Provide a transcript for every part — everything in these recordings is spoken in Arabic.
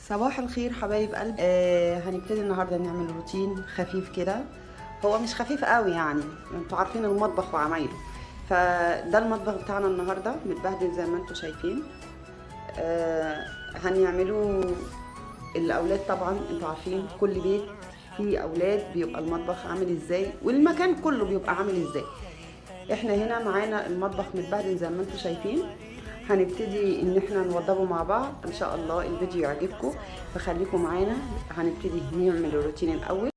صباح الخير حبايب قلبي. هنبتدي النهارده نعمل روتين خفيف كده. هو مش خفيف قوي يعني، انتوا عارفين المطبخ وعمايله. فده المطبخ بتاعنا النهارده متبهدل زي ما انتوا شايفين. هنعمله الاولاد. طبعا انتوا عارفين كل بيت فيه اولاد بيبقى المطبخ عامل ازاي، والمكان كله بيبقى عامل ازاي. احنا هنا معانا المطبخ متبهدل زي ما انتوا شايفين. هنبتدي ان احنا نوضبه مع بعض ان شاء الله. الفيديو يعجبكم فخليكم معانا. هنبتدي نعمل الروتين الاول.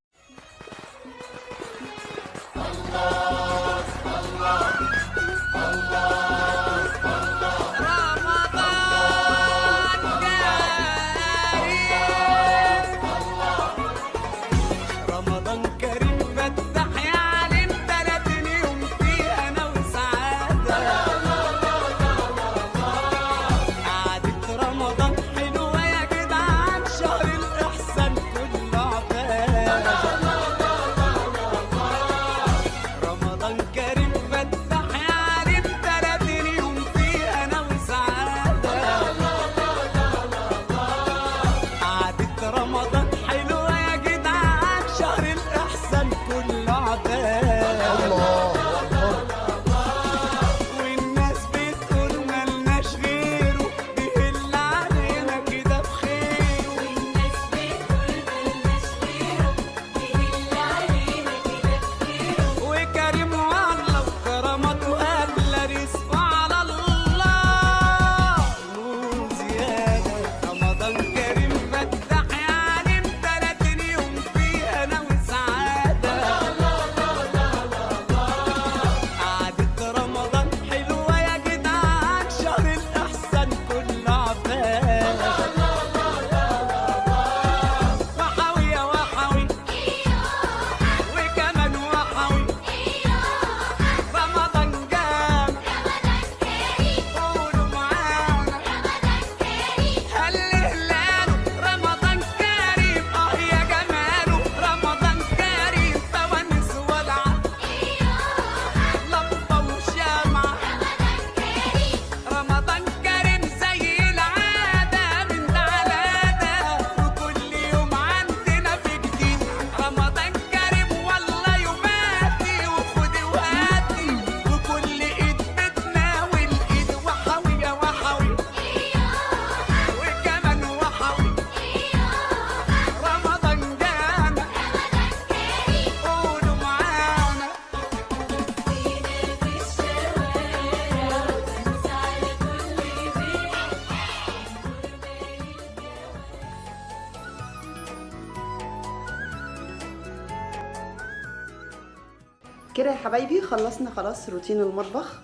كده يا حبايبي خلصنا خلاص روتين المطبخ.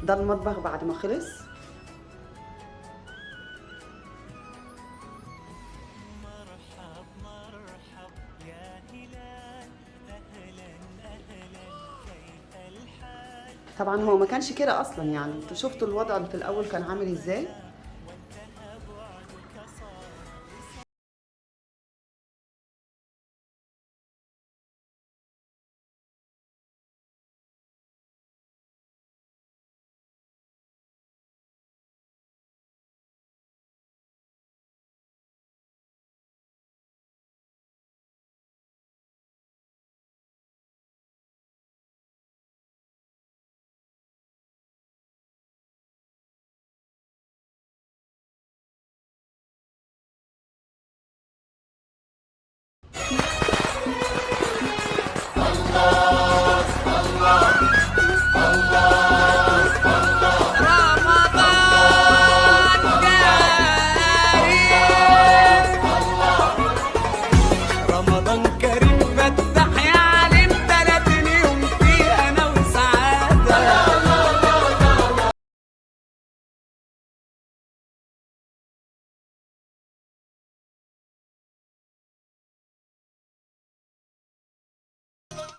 ده المطبخ بعد ما خلص. طبعا هو ما كانش كده اصلا، يعني انتوا شفتوا الوضع اللي في الاول كان عامل ازاي.